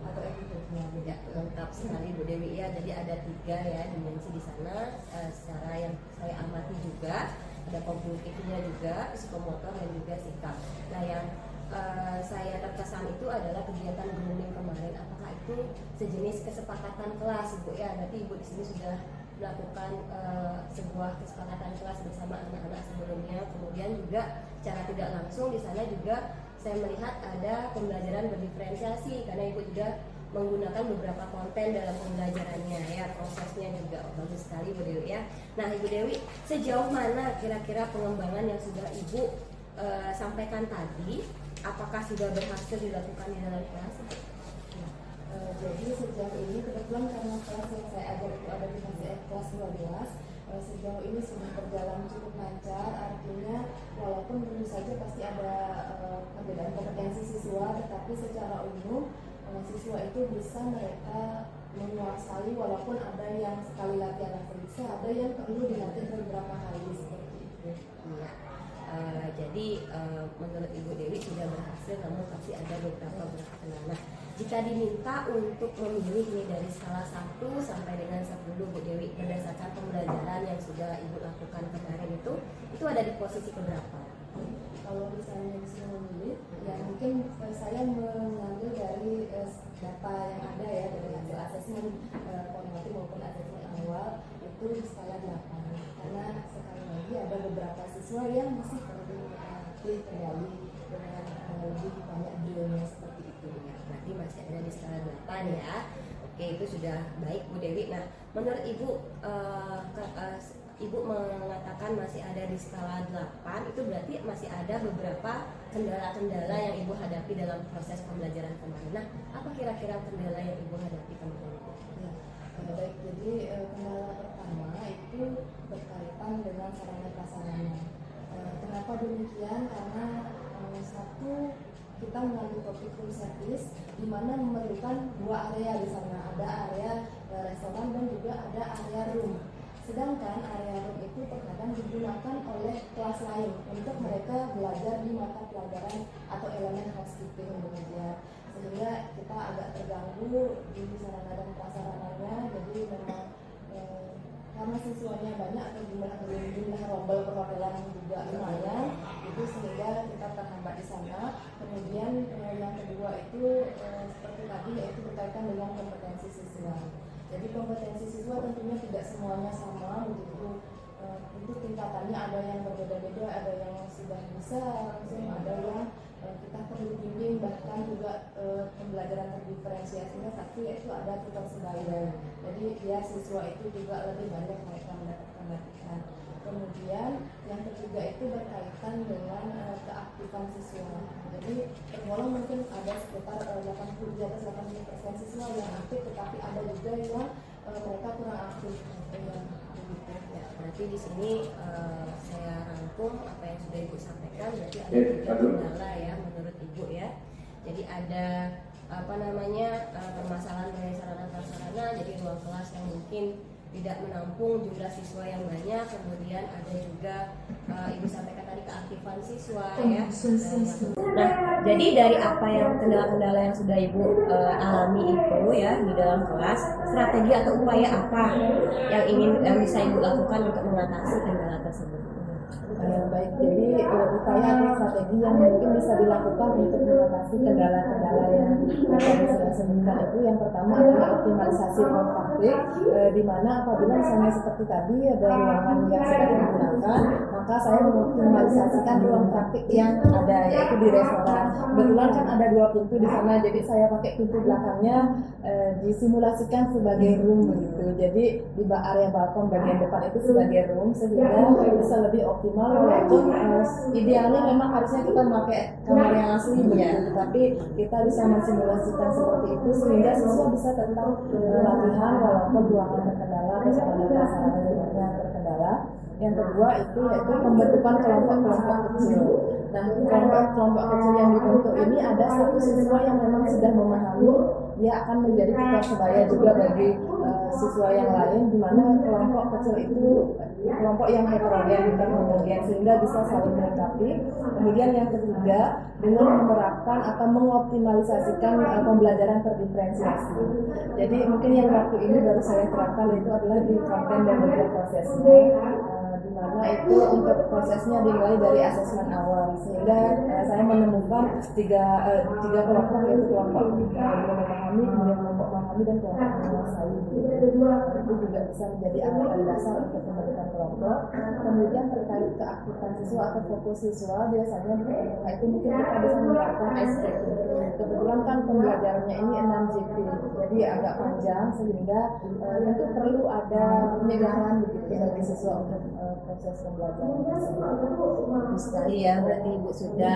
atau attitude-nya. Ya, lengkap sekali Bu Dewi ya. Jadi ada 3 ya dimensi di sana. Secara yang saya amati juga ada kognitifnya juga, psikomotor dan juga sikap. Nah, yang saya terkesan itu adalah kegiatan grooming kemarin. Apakah itu sejenis kesepakatan kelas, Bu ya? Berarti Ibu di sini sudah melakukan sebuah kesepakatan kelas bersama anak-anak sebelumnya. Kemudian juga secara tidak langsung di sana juga saya melihat ada pembelajaran berdiferensiasi, karena Ibu juga menggunakan beberapa konten dalam pembelajarannya ya, prosesnya juga bagus sekali Bu Dewi ya. Nah Ibu Dewi, sejauh mana kira-kira pengembangan yang sudah Ibu sampaikan tadi, apakah sudah berhasil dilakukan di dalam kelas? Jadi sejauh ini kebetulan karena kelas yang saya ajar itu ada di kelas 12, sejauh ini sudah berjalan cukup lancar. Artinya walaupun tentu saja pasti ada perbedaan kompetensi siswa, tetapi secara umum siswa itu bisa mereka menguasai, walaupun ada yang sekali latihan langsung bisa, ada yang perlu dilatih beberapa kali seperti itu. Iya. Jadi menurut Ibu Dewi sudah berhasil, namun pasti ada beberapa kendala. Nah, jika diminta untuk memilih nih dari skala 1 sampai dengan 10 Bu Dewi, berdasarkan pembelajaran yang sudah Ibu lakukan kemarin itu ada di posisi keberapa? Kalau misalnya bisa memilih, ya mungkin saya mengambil dari data yang ada ya, dari hasil asesmen formatif maupun asesmen awal itu di skala 8. Karena sekali lagi ada beberapa siswa yang masih perlu dilatih kembali dengan lebih banyak drilnya seperti itu. Ya, berarti masih ada di skala 8 ya. Oke, itu sudah baik Bu Dewi. Nah, menurut Ibu Ibu mengatakan masih ada di skala 8, itu berarti masih ada beberapa kendala-kendala yang Ibu hadapi dalam proses pembelajaran kemarin. Nah, apa kira-kira kendala yang Ibu hadapi kemarin? Ya, baik. Jadi kendala pertama itu berkaitan dengan sarana prasarana. Kenapa demikian? Karena satu, kita mengambil topik room service, di mana memerlukan 2 area di sana. Ada area restoran dan juga ada area room. Sedangkan area room itu terkadang digunakan oleh kelas lain untuk mereka belajar di mata pelajaran atau elemen housekeeping begitu, sehingga kita agak terganggu di sarana dan prasarananya. Jadi memang karena siswanya banyak atau jumlah rombel perhotelan juga lumayan, itu sehingga kita terhambat di sana. Kemudian yang kedua itu seperti tadi, yaitu berkaitan dengan kompetensi siswa. Jadi kompetensi siswa tentunya tidak semuanya sama begitu. Untuk tingkatannya ada yang berbeda-beda, ada yang sudah bisa langsung, ada yang kita perlu bimbing, bahkan juga pembelajaran terdiferensiasinya satu, yaitu ada tutor sebaya. Jadi ya siswa itu juga lebih banyak mereka mendapatkan latihan. Kemudian yang ketiga itu berkaitan dengan keaktifan siswa. Jadi tergolong mungkin ada sekitar 80% siswa yang aktif, tetapi ada juga yang mereka kurang aktif. Ya, berarti di sini saya rangkum apa yang sudah Ibu sampaikan. Berarti ada 3 kendala ya menurut Ibu ya. Jadi ada permasalahan dari sarana prasarana, jadi ruang kelas yang mungkin tidak menampung jumlah siswa yang banyak, kemudian ada juga Ibu sampaikan tadi keaktifan siswa ya. Nah, jadi dari apa yang kendala-kendala yang sudah Ibu alami itu ya di dalam kelas, strategi atau upaya apa yang bisa Ibu lakukan untuk mengatasi kendala tersebut? Baik, jadi upaya atau strategi yang mungkin bisa dilakukan untuk mengatasi kendala-kendala yang tadi saya sebutkan itu, yang pertama adalah optimalisasi ruang praktik, di mana apabila misalnya seperti tadi ada ruangan yang sedang digunakan, maka saya mengoptimalisasikan ruang praktik yang ada, yaitu di restoran. Kebetulan kan ada 2 pintu di sana, jadi saya pakai pintu belakangnya disimulasikan sebagai room begitu. Jadi di area balkon bagian depan itu sebagai room, sehingga bisa lebih optimal. Walaupun idealnya memang harusnya kita memakai kamar yang asli begitu, tapi kita bisa mensimulasikan seperti itu sehingga siswa bisa tetap latihan walaupun ruangan terkendala, prasarana terkendala. Yang kedua itu yaitu pembentukan kelompok-kelompok kecil. Nah, kelompok-kelompok kecil yang dibentuk ini ada satu siswa yang memang sudah memahami, dia akan menjadi tutor sebaya juga bagi siswa yang lain, di mana kelompok kecil itu kelompok yang heterogen bukan homogen, sehingga bisa saling melengkapi. Kemudian yang ketiga, dengan menerapkan atau mengoptimalisasikan pembelajaran terdiferensiasi. Jadi mungkin yang waktu ini baru saya terapkan itu adalah di konten dan juga prosesnya, di mana itu untuk prosesnya dimulai dari asesmen awal, sehingga saya menemukan tiga kelompok, yaitu kelompok memahami, kemudian kelompok memahami, dan kelompok menguasai. Itu juga bisa menjadi alat dasar untuk pembentukan kelompok. Kemudian terkait keaktifan siswa atau fokus siswa, biasanya itu mungkin kita bisa menerapkan SPT. Kebetulan kan pembelajarannya ini 6 JP, jadi agak panjang, sehingga tentu perlu ada penyegaran begitu bagi siswa untuk proses pembelajaran tersebut. Bagus sekali ya, berarti Ibu sudah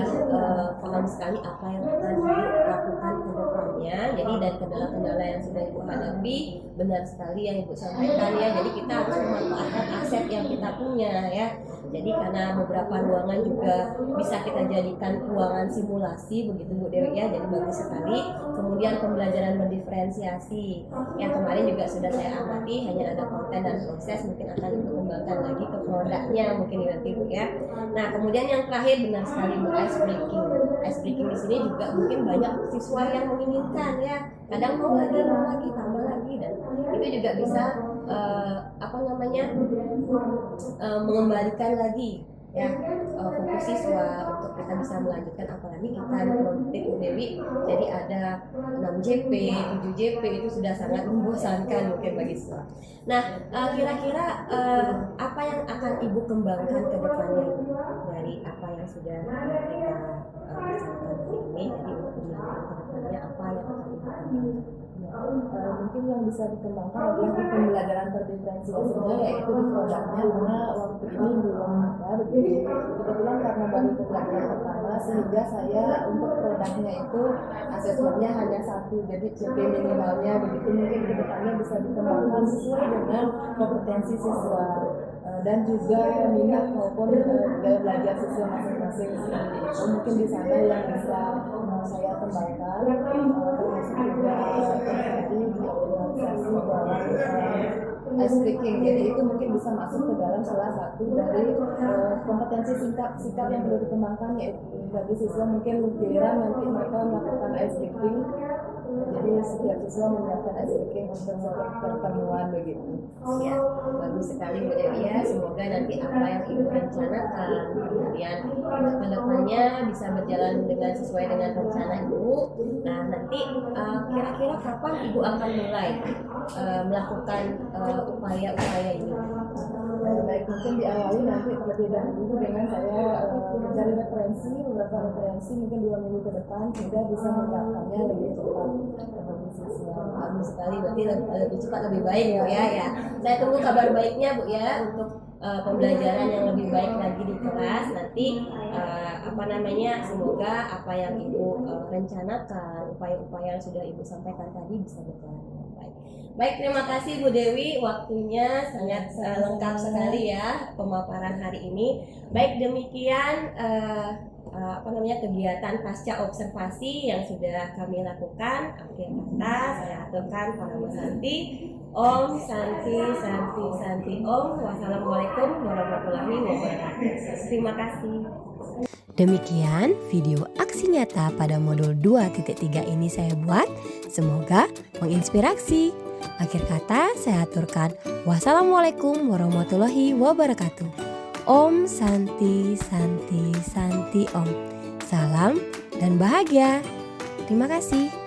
paham sekali apa yang akan dilakukan ke depannya. Jadi dari kendala-kendala yang sudah Ibu hadapi, benar sekali yang Ibu sampaikan ya. Jadi kita harus memanfaatkan aset yang kita punya ya. Jadi karena beberapa ruangan juga bisa kita jadikan ruangan simulasi begitu Bu Dewi ya, jadi bagus sekali. Kemudian pembelajaran berdiferensiasi yang kemarin juga sudah saya amati, hanya ada konten dan proses, mungkin akan dikembangkan lagi ke produknya mungkin nanti Bu ya. Nah kemudian yang terakhir benar sekali Bu, ice breaking. Ice breaking di sini juga mungkin banyak siswa yang menginginkan ya, kadang mau lagi tambah lagi, dan itu juga bisa mengembalikan lagi ya fokus siswa untuk kita bisa melanjutkan, apalagi kita produktif Bu Dewi. Jadi ada 6 JP, 7 JP itu sudah sangat membosankan mungkin bagi siswa. Nah, kira-kira apa yang akan Ibu kembangkan ke depannya dari apa yang sudah kita bicarakan hari ini? Jadi untuk melanjutkan ke depannya apa yang akan Ibu kembangkan? Mungkin yang bisa dikembangkan adalah di pembelajaran terdiferensiasinya, yaitu di produknya, karena waktu ini belum ada begitu. Kebetulan karena baru pembelajaran pertama, sehingga saya untuk produknya itu asesmennya hanya 1, jadi CP minimalnya begitu. Mungkin kedepannya bisa dikembangkan sesuai dengan kompetensi siswa dan juga minat maupun gaya belajar siswa masing-masing. Mungkin di sana yang bisa saya kembangkan, termasuk juga tadi di optimalisasi dalam ice breaking. Jadi itu mungkin bisa masuk ke dalam salah satu dari kompetensi sikap yang perlu dikembangkan, yaitu bagi siswa mungkin giliran nanti mereka melakukan ice breaking. Jadi setiap siswa menyiapkan ice breaking untuk setiap pertemuan begitu. Ya, bagus sekali Bu Dewi ya. Semoga nanti apa yang Ibu rencanakan kemudian ke depannya bisa berjalan dengan sesuai dengan rencana Ibu. Nah, nanti kira-kira kapan Ibu akan mulai melakukan upaya-upaya ini? Baik, mungkin diawali nanti terlebih dahulu dengan saya mencari beberapa referensi mungkin 2 minggu ke depan, sehingga bisa menerapkannya lebih cepat. Bagus sekali, berarti lebih cepat lebih baik Bu ya. Saya tunggu kabar baiknya Bu ya, untuk pembelajaran yang lebih baik lagi di kelas nanti. Semoga apa yang Ibu rencanakan, upaya-upaya yang sudah Ibu sampaikan tadi bisa berjalan dengan baik. Baik, terima kasih Bu Dewi, waktunya sangat lengkap sekali ya pemaparan hari ini. Baik, demikian kegiatan pasca observasi yang sudah kami lakukan. Akhir kata saya aturkan para Santi. Om Santi Santi Santi Om. Wassalamualaikum warahmatullahi wabarakatuh. Terima kasih. Demikian video aksi nyata pada modul 2.3 ini saya buat. Semoga menginspirasi. Akhir kata saya aturkan wassalamualaikum warahmatullahi wabarakatuh. Om Santi Santi Santi Om. Salam dan bahagia. Terima kasih.